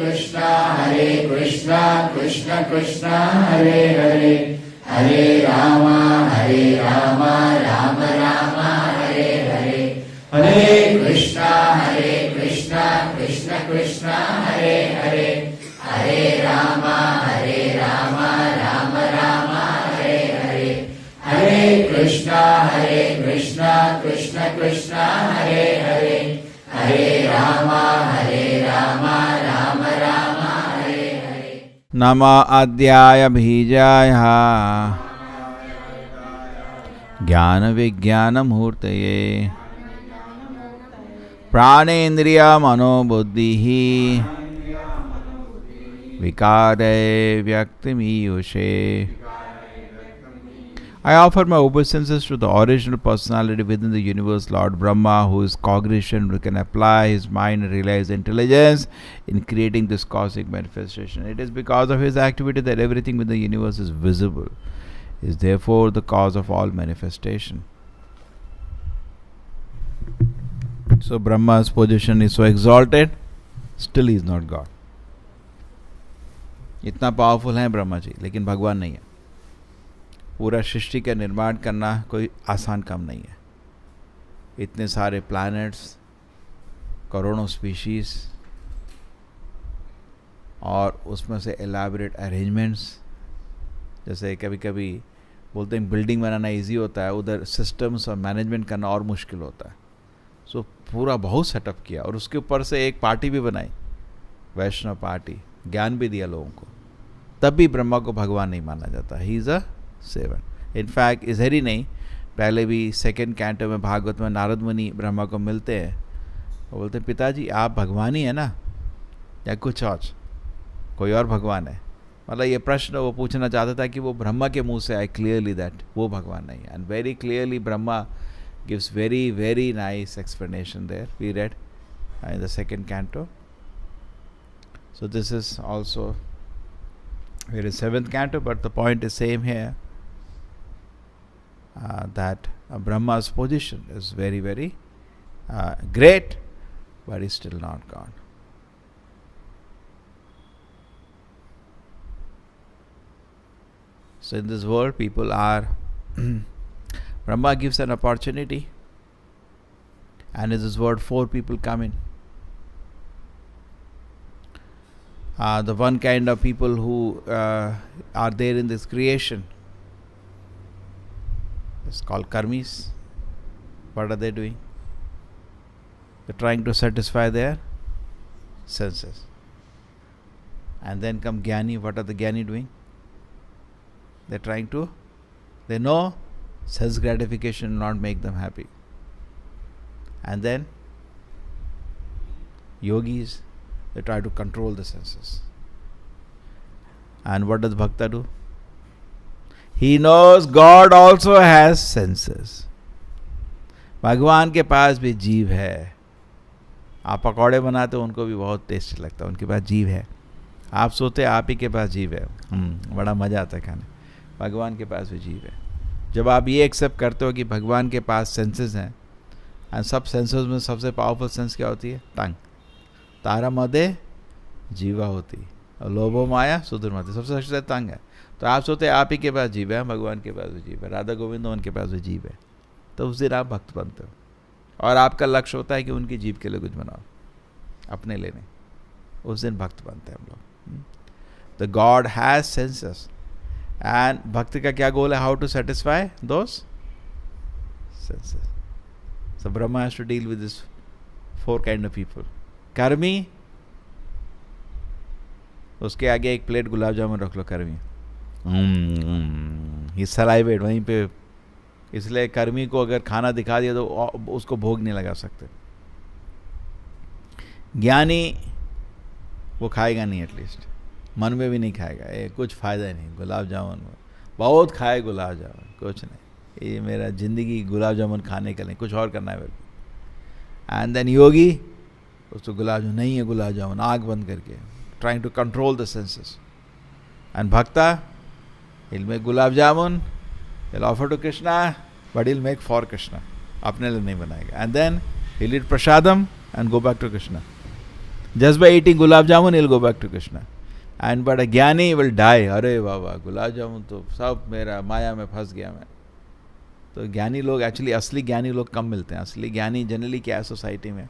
Krishna Krishna Krishna Hare Hare Hare Rama Rama Rama Hare Hare Hare Krishna Krishna Krishna Hare Hare Hare Rama Rama Rama Hare Hare Hare Krishna Krishna Krishna Hare Hare Hare Rama Rama Rama Hare Hare नमः अद्याय बीजाय ज्ञान विज्ञान मूर्तये प्राणेन्द्रिय मनोबुद्धि विकारे व्यक्तिमीयुषे. I offer my obeisances to the original personality within the universe, Lord Brahma, who is cognition, who can apply his mind and realize intelligence in creating this cosmic manifestation. It is because of his activity that everything within the universe is visible. He is therefore the cause of all manifestation. So Brahma's position is so exalted, still he is not God. इतना powerful है ब्रह्मा जी, लेकिन भगवान नहीं है. पूरा सृष्टि का निर्माण करना कोई आसान काम नहीं है. इतने सारे प्लैनेट्स, करोड़ों स्पीशीज, और उसमें से एलाबरेट अरेंजमेंट्स. जैसे कभी कभी बोलते हैं बिल्डिंग बनाना इजी होता है, उधर सिस्टम्स और मैनेजमेंट करना और मुश्किल होता है. सो पूरा बहुत सेटअप किया, और उसके ऊपर से एक पार्टी भी बनाई, वैष्णव पार्टी, ज्ञान भी दिया लोगों को. तब भी ब्रह्मा को भगवान नहीं माना जाता. He is a seven. In fact इधर ही नहीं, पहले भी सेकेंड कैंटो में भागवत में नारद मुनि ब्रह्मा को मिलते हैं. वो बोलते हैं, पिताजी आप भगवान ही है ना, या कुछ और, कोई और भगवान है? मतलब ये प्रश्न वो पूछना चाहता था कि वो ब्रह्मा के मुंह से आए क्लियरली दैट वो भगवान नहीं है. And very clearly Brahma gives very nice explanation there. We read in the second canto. So this is also here is seventh canto, but the point is same here, that Brahma's position is very great, but is still not God. So in this world people are Brahma gives an opportunity, and in this world 4 people come in. The one kind of people who are there in this creation is called karmis. What are they doing? They're trying to satisfy their senses. And then come Jnani. What are the Jnani doing? They're trying to, they know sense gratification will not make them happy. And then yogis, they try to control the senses. And what does Bhakta do? He knows God also has senses. भगवान के पास भी जीव है. आप पकौड़े बनाते हो, उनको भी बहुत टेस्ट लगता है, उनके पास जीव है. आप सोते आप ही के पास जीव है, बड़ा मज़ा आता है खाने. भगवान के पास भी जीव है. जब आप ये एक्सेप्ट करते हो कि भगवान के पास सेंसेस हैं, एंड सब सेंसेस में सबसे पावरफुल सेंस क्या होती है? टंग. तारा मदे जीवा होती, और लोभो माया सुदूर मदे. सबसे अच्छा टंग है. तो आप सोते आप ही के पास जीव है, भगवान के पास भी जीव है, राधा गोविंद उनके पास भी जीव है. तो उस दिन आप भक्त बनते हो, और आपका लक्ष्य होता है कि उनकी जीव के लिए कुछ बनाओ, अपने लिए नहीं. उस दिन भक्त बनते हैं हम लोग. The god has senses. And भक्ति का क्या गोल है? How to satisfy those senses. So Brahma has to deal with this 4 kind of people. कर्मी, उसके आगे एक प्लेट गुलाब जामुन रख लो, कर्मी ही सलाइवेट वहीं पे. इसलिए कर्मी को अगर खाना दिखा दिया तो उसको भोग नहीं लगा सकते. ज्ञानी वो खाएगा नहीं, एटलीस्ट मन में भी नहीं खाएगा. ये कुछ फ़ायदा नहीं, गुलाब जामुन बहुत खाए, गुलाब जामुन कुछ नहीं, ये मेरा ज़िंदगी गुलाब जामुन खाने का नहीं, कुछ और करना है मेरे को. एंड देन योगी, उसको गुलाब जामुन नहीं है, गुलाब जामुन आँख बंद करके, trying to control the senses. And भक्ता, he'll make gulab jamun, he'll offer to Krishna, but he'll make for Krishna. अपने लिए नहीं बनाएगा. And then he'll eat prasadam and go back to Krishna. Just by eating gulab jamun, he'll go back to Krishna. And but a ज्ञानी will die. अरे बाबा गुलाब जामुन तो सब मेरा माया में फंस गया मैं. तो ज्ञानी लोग एक्चुअली असली ज्ञानी लोग कम मिलते हैं. असली ज्ञानी जनरली क्या है सोसाइटी में,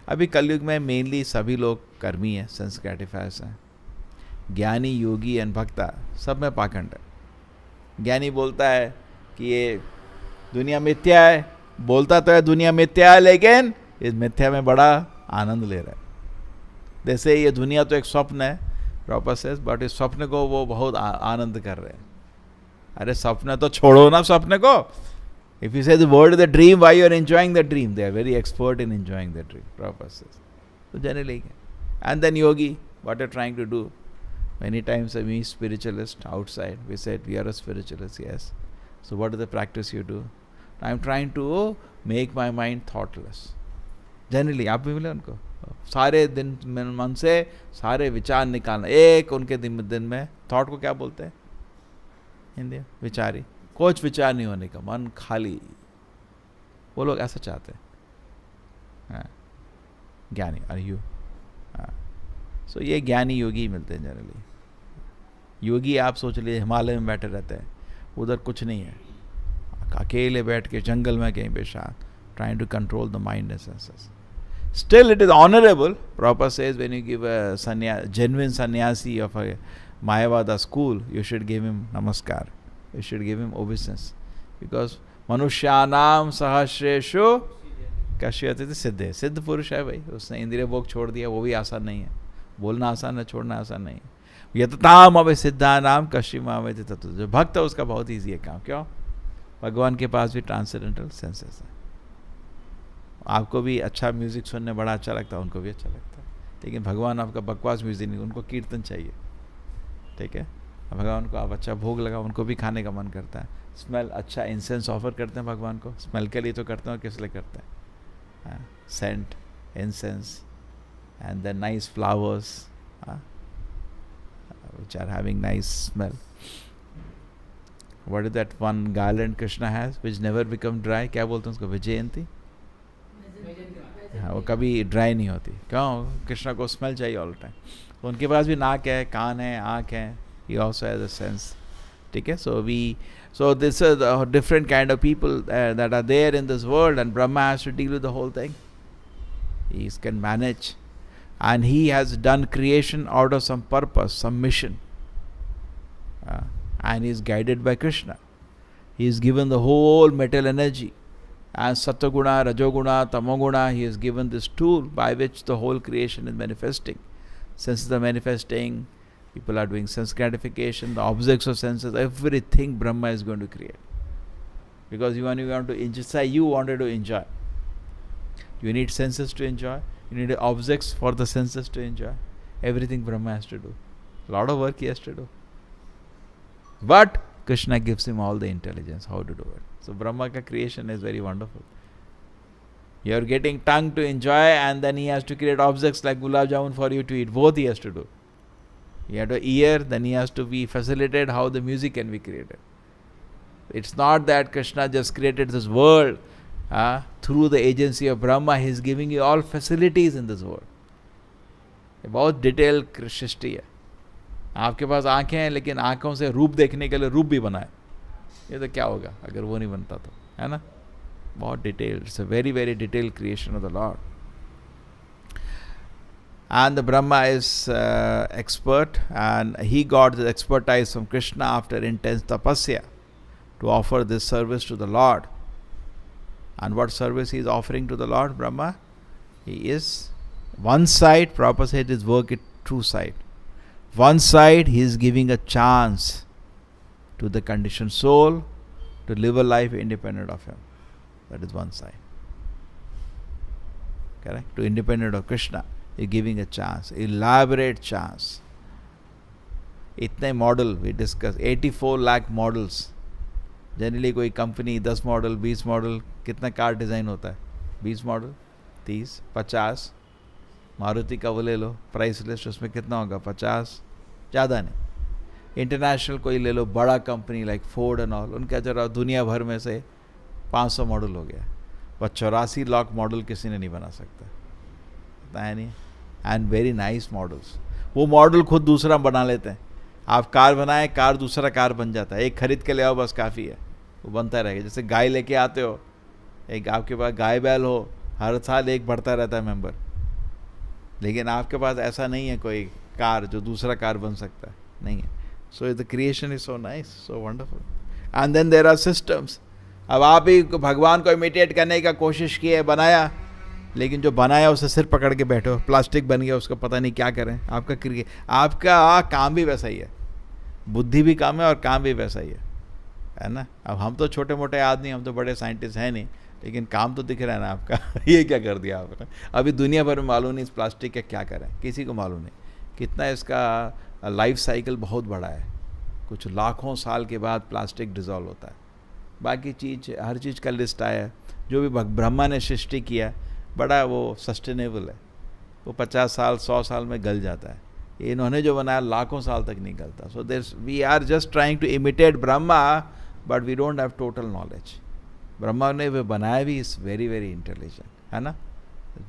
अभी कलयुग में मेनली सभी लोग कर्मी हैं, सेंस ग्रेटिफायर्स हैं. ज्ञानी, योगी एंड भक्ता सब में पाखंड है. ज्ञानी बोलता है कि ये दुनिया मिथ्या है, बोलता तो है दुनिया मिथ्या है, लेकिन इस मिथ्या में बड़ा आनंद ले रहा है. जैसे ये दुनिया तो एक स्वप्न है, प्रॉपर सेंस, बट इस स्वप्न को वो बहुत आनंद कर रहे हैं. अरे स्वप्न तो छोड़ो ना स्वप्न को. If you say the word is the dream, why you are enjoying the dream? They are very expert in enjoying the dream. Prabhupada says. So generally, and then yogi, what you're trying to do? Many times I meet spiritualists outside. We said we are a spiritualist, yes. So what is the practice you do? I'm trying to make my mind thoughtless. Generally, आप भी मिले उनको. सारे दिन मन से सारे विचार निकालना. एक उनके दिन में थॉट को क्या बोलते हैं हिंदी? विचारी. कुछ विचार नहीं होने का, मन खाली. वो लोग ऐसा चाहते हैं. ज्ञानी आर यू. सो ये ज्ञानी योगी मिलते हैं जनरली. योगी आप सोच लीजिए हिमालय में बैठे रहते हैं, उधर कुछ नहीं है, अकेले बैठ के जंगल में कहीं पे शांत, trying to control the mind and senses. Still it is honorable. Prabhupada says when you give a genuine sannyasi of a Mayavada school, you should give him namaskar. You should give him obeisance. Because manushyanam sahasreshu kashyati siddhe. सिद्ध पुरुष है भाई, उसने इंद्रिय भोग छोड़ दिया, वो भी आसान नहीं है. बोलना आसान है, छोड़ना आसान नहीं है. यतताम अवे सिद्धानाम कशिमावेति तत्व. जो भक्त है उसका बहुत ईजी है काम. क्यों? भगवान के पास भी ट्रांसेंडेंटल सेंसेस है. आपको भी अच्छा म्यूज़िक सुनने बड़ा अच्छा लगता है, उनको भी अच्छा लगता है. लेकिन भगवान आपका बकवास म्यूज़िक नहीं, उनको कीर्तन चाहिए. ठीक है? भगवान को आप अच्छा भोग लगा, उनको भी खाने का मन करता है. स्मेल अच्छा इंसेंस ऑफर करते हैं भगवान को. स्मेल के लिए तो करते हैं, किस लिए करते हैं? Scent, incense and then nice flowers which are having nice smell. What is that one garland Krishna has which never become dry? क्या बोलते हैं उसको? विजयंती. हाँ, वो कभी ड्राई नहीं होती. क्यों? कृष्णा को स्मेल चाहिए ऑल टाइम. तो उनके पास भी नाक है, कान है, आँख है. He also has a sense. ठीक है? So this is a different kind of people that are there in this world, and Brahma has to deal with the whole thing. He can manage, and he has done creation out of some purpose, some mission, and he is guided by Krishna. He is given the whole metal energy. And Sataguna, Rajoguna, Tamoguna, he has given this tool by which the whole creation is manifesting. Senses are manifesting, people are doing sense gratification, the objects of senses, everything Brahma is going to create. Because when you want to enjoy, you wanted to enjoy. You need senses to enjoy, you need objects for the senses to enjoy. Everything Brahma has to do. A lot of work he has to do. But Krishna gives him all the intelligence how to do it. So Brahma ka creation is very wonderful. You are getting tongue to enjoy, and then he has to create objects like gulab jamun for you to eat. Both he has to do. You have to ear, then he has to be facilitated how the music can be created. It's not that Krishna just created this world through the agency of Brahma. He is giving you all facilities in this world. बहुत detail सृष्टि है. आपके पास आंखें हैं, लेकिन आंखों से रूप देखने के लिए रूप भी बनाए. ये तो क्या होगा अगर वो नहीं बनता तो, है ना? बहुत detail. It's a very very detail creation of the Lord. And the Brahma is expert, and he got the expertise from Krishna after intense tapasya to offer this service to the Lord. And what service he is offering to the Lord, Brahma? He is one side, Prabhupada said his work is true side. One side he is giving a chance to the conditioned soul to live a life independent of him. That is one side. Correct? To independent of Krishna. He is giving a chance, elaborate chance. इतने model we discuss, 84 lakh models. Generally कोई company 10 model 20 model, कितना car design होता है? 20 model, 30, 50. Maruti का वो ले लो, price list उसमें कितना होगा? 50, ज़्यादा नहीं. इंटरनेशनल कोई ले लो, बड़ा company like Ford and all, उनका जरा दुनिया भर में से 500 मॉडल हो गया. पर 84 लाख मॉडल किसी ने नहीं बना सकता, पता है नहीं. And very nice models. वो मॉडल खुद दूसरा बना लेते हैं. आप कार बनाए, कार दूसरा कार बन जाता है. एक खरीद के ले आओ बस काफ़ी है, वो बनता रहेगा. जैसे गाय लेके आते हो, एक आपके पास गाय बैल हो, हर साल एक बढ़ता रहता है मेंबर. लेकिन आपके पास ऐसा नहीं है कोई कार जो दूसरा कार बन सकता है, नहीं है. So the creation is so nice, so wonderful. And then there are systems. अब आप ही भगवान को इमिटेट करने का कोशिश किए, बनाया, लेकिन जो बनाया उसे सिर पकड़ के बैठो, प्लास्टिक बन गया, उसका पता नहीं क्या करें. आपका काम भी वैसा ही है, बुद्धि भी काम है और काम भी वैसा ही है ना. अब हम तो छोटे मोटे आदमी, हम तो बड़े साइंटिस्ट हैं नहीं, लेकिन काम तो दिख रहा है ना आपका. ये क्या कर दिया आपने. अभी दुनिया भर में मालूम नहीं इस प्लास्टिक का क्या करें, किसी को मालूम नहीं. कितना इसका लाइफ साइकिल बहुत बड़ा है. कुछ लाखों साल के बाद प्लास्टिक डिज़ोल्व होता है. बाकी चीज़, हर चीज़ का लिस्ट आया है. जो भी ब्रह्मा ने सृष्टि किया बड़ा वो सस्टेनेबल है. वो 50 साल 100 साल में गल जाता है. इन्होंने जो बनाया लाखों साल तक नहीं गलता. So there we are just trying to imitate Brahma, but we don't have total knowledge. Brahma ने वो बनाया भी इज़ वेरी वेरी इंटेलिजेंट, है ना.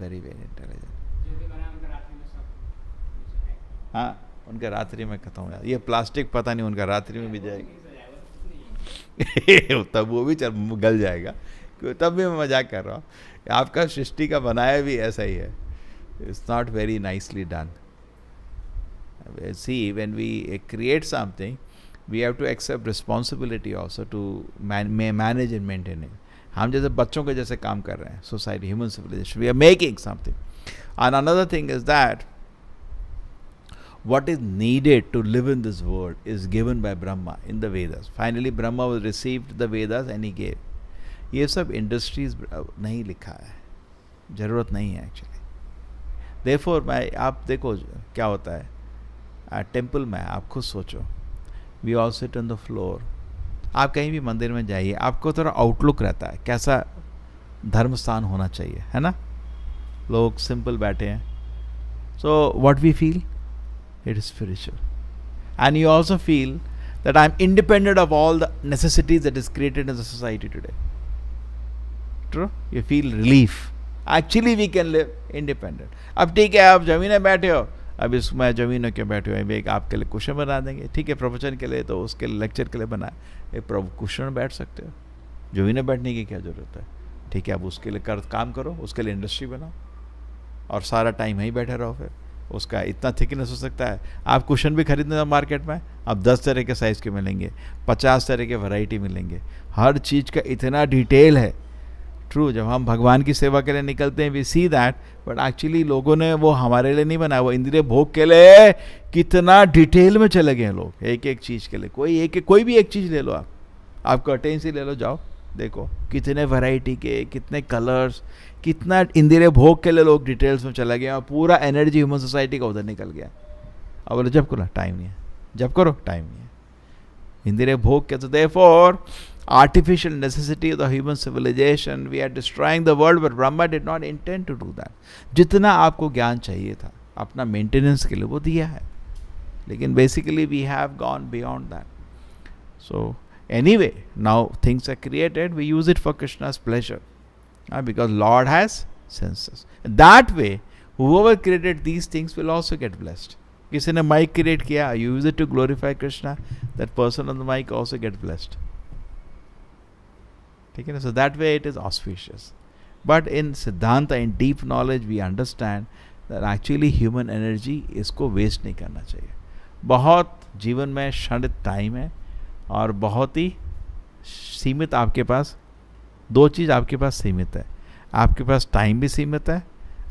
Very very intelligent. हाँ, उनका रात्रि में खत्म हो जाता. ये प्लास्टिक पता नहीं उनका रात्रि में भी जाएगा. तब वो भी गल जाएगा. तब भी मैं मजाक कर रहा हूँ. आपका सृष्टि का बनाया भी ऐसा ही है. It's not very nicely done. See, when we create something, we have to accept responsibility also to manage and maintain it. हम जैसे बच्चों के जैसे काम कर रहे हैं. Society, human civilization, we are making something. And another thing is that what is needed to live in this world is given by Brahma in the Vedas. Finally Brahma was received the Vedas and he gave. ये सब industries नहीं लिखा है, ज़रूरत नहीं है actually. Therefore मैं, आप देखो क्या होता है टेम्पल में. आप खुद सोचो, we all sit on the floor. आप कहीं भी मंदिर में जाइए, आपको थोड़ा आउटलुक रहता है कैसा धर्म स्थान होना चाहिए, है ना. लोग सिंपल बैठे हैं. So what we feel, it is spiritual. And you also feel that I'm independent of all the necessities that is created in the society today. True? You feel relief. Actually we can live independent. अब ठीक है, आप जमीन में बैठे हो, अब इसमें जमीन में क्यों बैठे हो, अभी एक आपके लिए कुशन बना देंगे. ठीक है, प्रवचन के लिए तो उसके लेक्चर के लिए बनाए, एक कुशन में बैठ सकते हो. जमीन में बैठने की क्या ज़रूरत है. ठीक है, अब उसके लिए काम करो, उसके लिए इंडस्ट्री बनाओ और सारा टाइम यहीं बैठे रहो. फिर उसका इतना थिकनेस हो सकता है. आप कुशन भी खरीदने मार्केट में, अब 10 तरह के साइज़ के मिलेंगे, 50 तरह के वैरायटी मिलेंगे. हर चीज़ का इतना डिटेल है. ट्रू, जब हम भगवान की सेवा के लिए निकलते हैं we see that, but actually लोगों ने वो हमारे लिए नहीं बनाया, वो इंद्रिय भोग के लिए कितना डिटेल में चले गए लोग. एक एक चीज़ के लिए, कोई भी एक चीज़ ले लो. आप कर्टेन से ले लो, जाओ देखो कितने वैरायटी के, कितने कलर्स, कितना इंद्रिय भोग के लिए लोग डिटेल्स में चला गया. पूरा एनर्जी ह्यूमन सोसाइटी का उधर निकल गया. अब बोले जब करो टाइम नहीं है, जब करो टाइम नहीं है. इंद्रिय भोग के, तो therefore artificial necessity of the human civilization, we are destroying the world, but Brahma did not intend to do that. जितना आपको ज्ञान चाहिए था अपना मेंटेनेंस के लिए वो दिया है, लेकिन basically we have gone beyond that. So anyway, now things are created, we use it for Krishna's pleasure, because Lord has senses. That way whoever created these things will also get blessed. किसी ने mic create किया, you use it to glorify Krishna, that person on the mic also get blessed. So that way it is auspicious. But in Siddhanta, in deep knowledge, we understand that actually human energy इसको waste नहीं करना चाहिए. बहुत जीवन में क्षणिक time है और बहुत ही सीमित. आपके पास दो चीज़ आपके पास सीमित है. आपके पास टाइम भी सीमित है,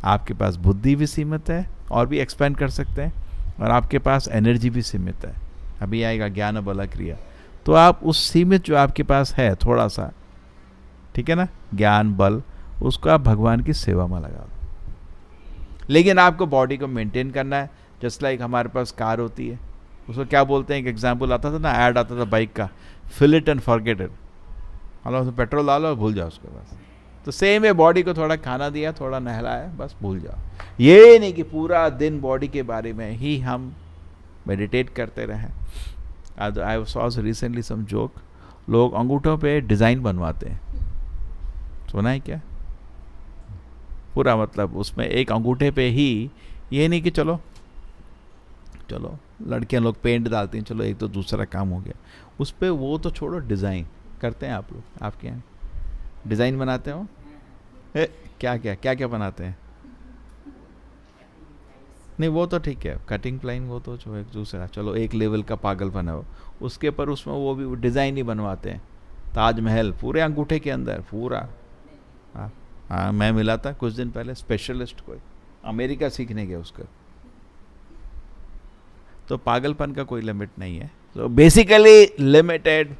आपके पास बुद्धि भी सीमित है और भी एक्सपेंड कर सकते हैं, और आपके पास एनर्जी भी सीमित है. अभी आएगा ज्ञान बल क्रिया. तो आप उस सीमित जो आपके पास है थोड़ा सा, ठीक है ना, ज्ञान बल, उसको आप भगवान की सेवा में लगा दो. लेकिन आपको बॉडी को मेंटेन करना है. जस्ट लाइक हमारे पास कार होती है, उसको क्या बोलते हैं, एक एग्जांपल आता था ना, ऐड आता था बाइक का, fill it and forget it. मतलब उसमें पेट्रोल डालो और भूल जाओ उसके पास. तो सेम है, बॉडी को थोड़ा खाना दिया, थोड़ा नहलाया, बस भूल जाओ. ये नहीं कि पूरा दिन बॉडी के बारे में ही हम मेडिटेट करते रहें. I saw recently some joke, लोग अंगूठों पे डिज़ाइन बनवाते हैं. सुना है क्या? पूरा मतलब उसमें एक अंगूठे पे ही ये नहीं कि चलो चलो लड़कियां लोग पेंट डालती हैं, चलो एक तो दूसरा काम हो गया उस पर, वो तो छोड़ो। डिज़ाइन करते हैं आप लोग, आपके यहाँ डिज़ाइन बनाते हो? क्या क्या क्या क्या बनाते हैं? नहीं वो तो ठीक है, कटिंग प्लाइन वो तो जो एक दूसरा, चलो एक लेवल का पागलपन है वो, उसके पर उसमें वो भी डिज़ाइन ही बनवाते हैं। ताजमहल पूरे अंगूठे के अंदर पूरा। हाँ मैं मिला था कुछ दिन पहले स्पेशलिस्ट कोई, अमेरिका सीखने गया उसका। तो पागलपन का कोई लिमिट नहीं है। So basically limited,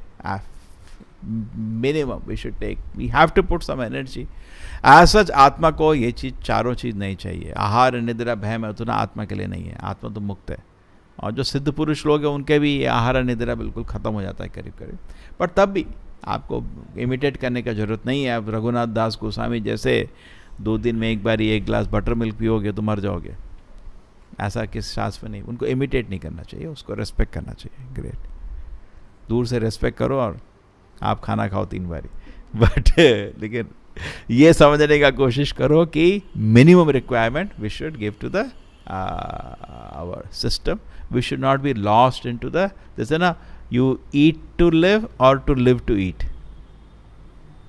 minimum we should take. We have to put some energy. As such आत्मा को ये चीज़, चारों चीज़ नहीं चाहिए। आहार निद्रा भय मैथुन आत्मा के लिए नहीं है, आत्मा तो मुक्त है। और जो सिद्ध पुरुष लोग हैं उनके भी आहार निद्रा बिल्कुल ख़त्म हो जाता है करीब करीब। पर तब भी आपको इमिटेट करने का ज़रूरत नहीं है। आप रघुनाथ दास गोस्वामी जैसे 2 दिन में एक बार एक गिलास बटर मिल्क पियोगे तो मर जाओगे, ऐसा किस शास्त्र में नहीं। उनको इमिटेट नहीं करना चाहिए, उसको रेस्पेक्ट करना चाहिए। ग्रेट, दूर से रेस्पेक्ट करो और आप खाना खाओ 3 बारी, बट लेकिन ये समझने का कोशिश करो कि minimum requirement we should give to the our system. We should not be lost into the, जैसे ना यू ईट टू लिव और to live to eat.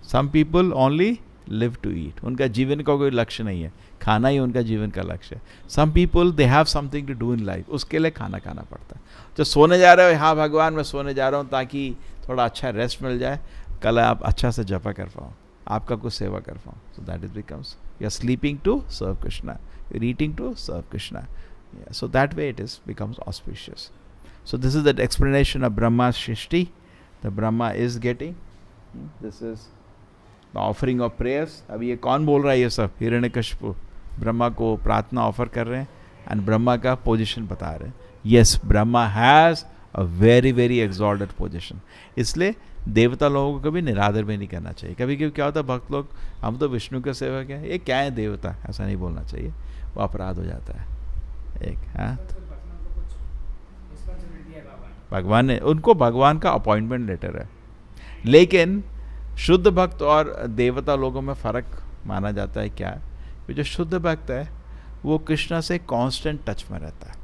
Some people only live to eat, उनका जीवन का कोई लक्ष्य नहीं है, खाना ही उनका जीवन का लक्ष्य है। Some people they have something to do in life, उसके लिए खाना खाना पड़ता है। जो सोने जा रहे हो, हाँ भगवान मैं सोने जा रहा हूँ ताकि थोड़ा अच्छा रेस्ट मिल जाए, कल आप अच्छा से जपा कर पाओ, आपका कुछ सेवा कर पाओ। So that is becomes you are sleeping to serve Krishna, you are eating to serve Krishna. So that way it is becomes auspicious. So this is the explanation of Brahma सृष्टि। The Brahma is getting, this is the offering of prayers. अभी ये कौन बोल रहा है ये सब? हिरण्यकशिपु ब्रह्मा को प्रार्थना ऑफर कर रहे हैं एंड ब्रह्मा का पोजीशन बता रहे हैं। Yes, Brahma has a very very exalted position. इसलिए देवता लोगों को कभी निरादर भी नहीं करना चाहिए। कभी कभी क्या होता है, भक्त लोग हम तो विष्णु के सेवक हैं, ये क्या है देवता, ऐसा नहीं बोलना चाहिए, वो अपराध हो जाता है एक। हाँ, भगवान ने उनको, भगवान का अपॉइंटमेंट लेटर है। लेकिन शुद्ध भक्त और देवता लोगों में फ़र्क माना जाता है क्या? जो शुद्ध भक्त है वो कृष्ण से कांस्टेंट टच में रहता है,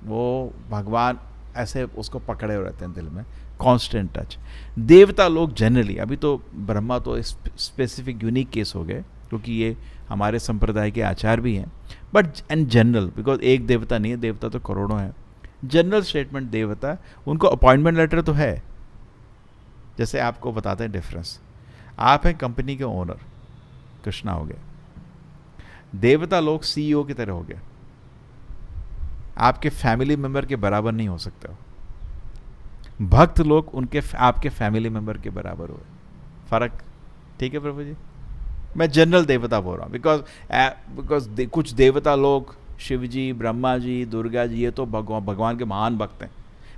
वो भगवान ऐसे उसको पकड़े हुए रहते हैं दिल में, कांस्टेंट टच। देवता लोग जनरली, अभी तो ब्रह्मा तो स्पेसिफिक यूनिक केस हो गए क्योंकि ये हमारे संप्रदाय के आचार भी हैं, बट एंड जनरल, बिकॉज एक देवता नहीं है, देवता तो करोड़ों हैं। जनरल स्टेटमेंट देवता, उनको अपॉइंटमेंट लेटर तो है। जैसे आपको बताते हैं डिफरेंस, आप हैं कंपनी के ओनर, कृष्णा हो गए, देवता लोग सीईओ की तरह हो गए, आपके फैमिली मेंबर के बराबर नहीं हो सकते हो। भक्त लोग उनके आपके फैमिली मेंबर के बराबर हुए, फर्क। ठीक है प्रभु जी, मैं जनरल देवता बोल रहा हूँ बिकॉज कुछ देवता लोग, शिव जी, ब्रह्मा जी, दुर्गा जी, ये तो भगवान के महान भक्त हैं।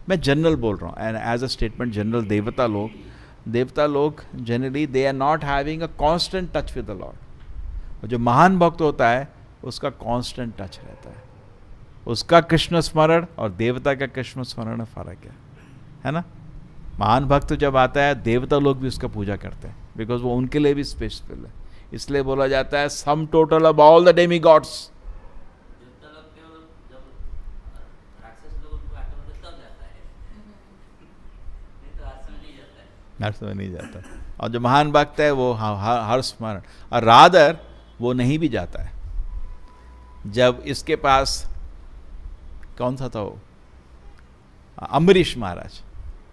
मैं जनरल बोल रहा हूँ and as a statement general, देवता लोग generally they are not having a constant touch with the lord. जो महान भक्त होता है उसका कांस्टेंट टच रहता है, उसका कृष्ण स्मरण और देवता का कृष्ण स्मरण में फर्क है ना। महान भक्त जब आता है देवता लोग भी उसका पूजा करते हैं बिकॉज वो उनके लिए भी स्पेशल है। इसलिए बोला जाता है sum total of all the demigods. हर्ष में नहीं जाता, और जो महान भक्त है वो हर स्मरण, और रादर वो नहीं भी जाता है। जब इसके पास कौन सा था वो, अम्बरीश महाराज,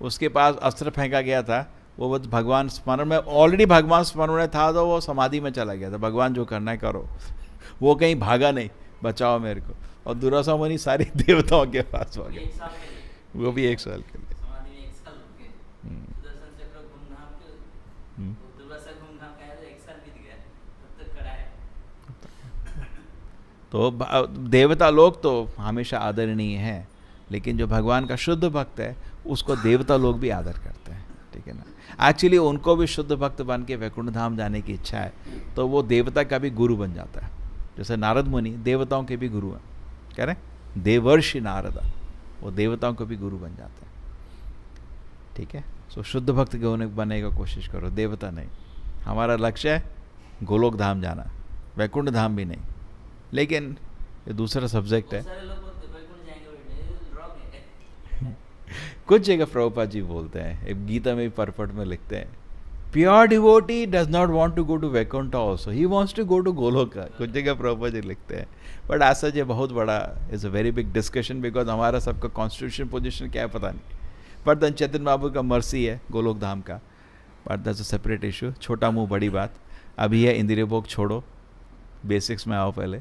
उसके पास अस्त्र फेंका गया था, वो भगवान स्मरण में, ऑलरेडी भगवान स्मरण में था तो वो समाधि में चला गया था, भगवान जो करना है करो, वो कहीं भागा नहीं, बचाओ मेरे को। और दुर्वासा मुनि सारी देवताओं के पास हो गए, वो भी 1 साल के लिए। तो देवता लोग तो हमेशा आदरणीय हैं, लेकिन जो भगवान का शुद्ध भक्त है उसको देवता लोग भी आदर करते हैं। ठीक है ना, एक्चुअली उनको भी शुद्ध भक्त बन के वैकुंठ धाम जाने की इच्छा है तो वो देवता का भी गुरु बन जाता है। जैसे नारद मुनि देवताओं के भी गुरु हैं, कह रहे देवर्षि नारदा, वो देवताओं को भी गुरु बन जाते हैं। ठीक है, सो शुद्ध भक्त के होने बनने का कोशिश करो, देवता नहीं। हमारा लक्ष्य है गोलोक धाम जाना, वैकुंठ धाम भी नहीं। लेकिन ये दूसरा सब्जेक्ट है। सारे लोग बोलते हैं वैकुंठ जाएंगे बेटे, रॉन्ग है। कुछ जगह प्रभुपाद जी बोलते हैं, एक गीता में परपट में लिखते हैं, pure devotee does not want to go to Vaikuntha also, he wants to go to Goloka. कुछ जगह प्रभुपाद जी लिखते हैं। बट ऐसा ये बहुत बड़ा is a very big discussion, because हमारा सबका कॉन्स्टिट्यूशन पोजिशन क्या है पता नहीं। बट देन चैतन्य बाबू का मर्सी है गोलोक धाम का, but that's a separate issue. छोटा मुंह बड़ी बात। अभी है इंद्रिय भोग छोड़ो, बेसिक्स में आओ पहले,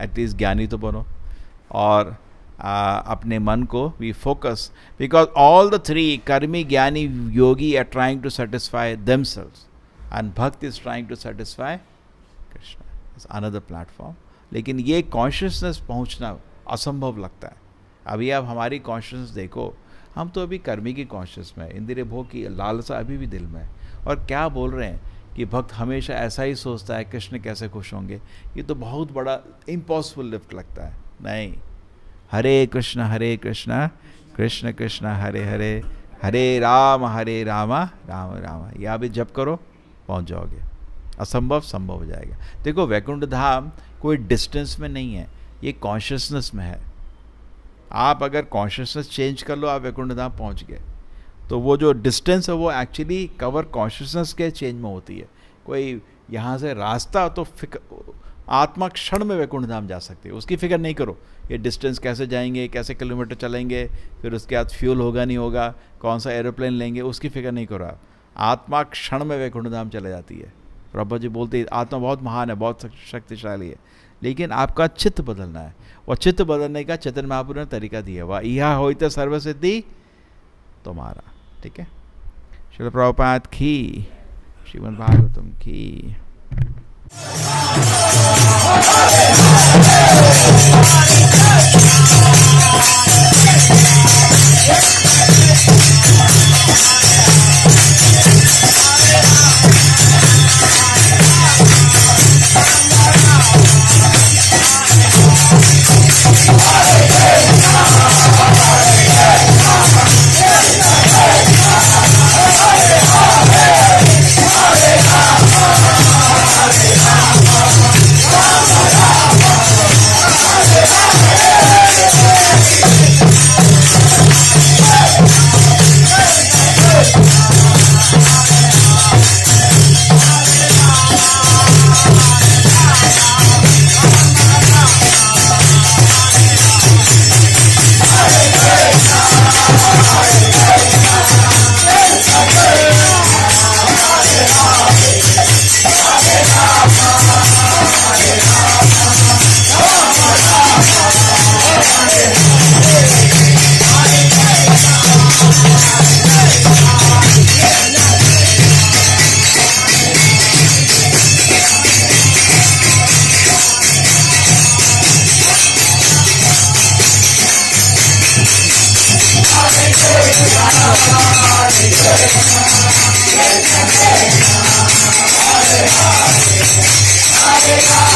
एटलीस्ट ज्ञानी तो बनो, और अपने मन को we focus, because all the three karmi jnani yogi are trying to satisfy themselves and bhakta is trying to satisfy Krishna, it's another platform. लेकिन ये कॉन्शियसनेस पहुंचना असंभव लगता है। अभी आप हमारी कॉन्शियसनेस देखो, हम तो अभी कर्मी की कॉन्शियस में, इंद्रिय भोग की लालसा अभी भी दिल में है, और क्या बोल रहे हैं कि भक्त हमेशा ऐसा ही सोचता है कृष्ण कैसे खुश होंगे। ये तो बहुत बड़ा इम्पॉसिबल लिफ्ट लगता है। नहीं, हरे कृष्ण कृष्ण कृष्ण हरे हरे, हरे राम राम राम, या भी जप करो पहुंच जाओगे। असंभव संभव हो जाएगा। देखो वैकुंठ धाम कोई डिस्टेंस में नहीं है, ये कॉन्शियसनेस में है। आप अगर कॉन्शियसनेस चेंज कर लो, आप वैकुंठ धाम पहुंच गए। तो वो जो डिस्टेंस है वो एक्चुअली कवर कॉन्शियसनेस के चेंज में होती है। कोई यहाँ से रास्ता तो आत्मा क्षण में वैकुंठ धाम जा सकती है, उसकी फिक्र नहीं करो। ये डिस्टेंस कैसे जाएंगे, कैसे किलोमीटर चलेंगे, फिर उसके बाद फ्यूल होगा नहीं होगा, कौन सा एरोप्लेन लेंगे, उसकी फिक्र नहीं करो आप। आत्मा क्षण में वैकुंठ धाम चले जाती है। प्रभु जी बोलते हैं आत्मा बहुत महान है, बहुत शक्तिशाली है, लेकिन आपका चित्त बदलना है। और चित्त बदलने का चैतन्य महाप्रभु ने तरीका दिया हुआ, यह होते सर्वसिद्धि तुम्हारा। ठीक है, श्रील प्रभुपाद की, श्रीमद् भागवतम की। Hare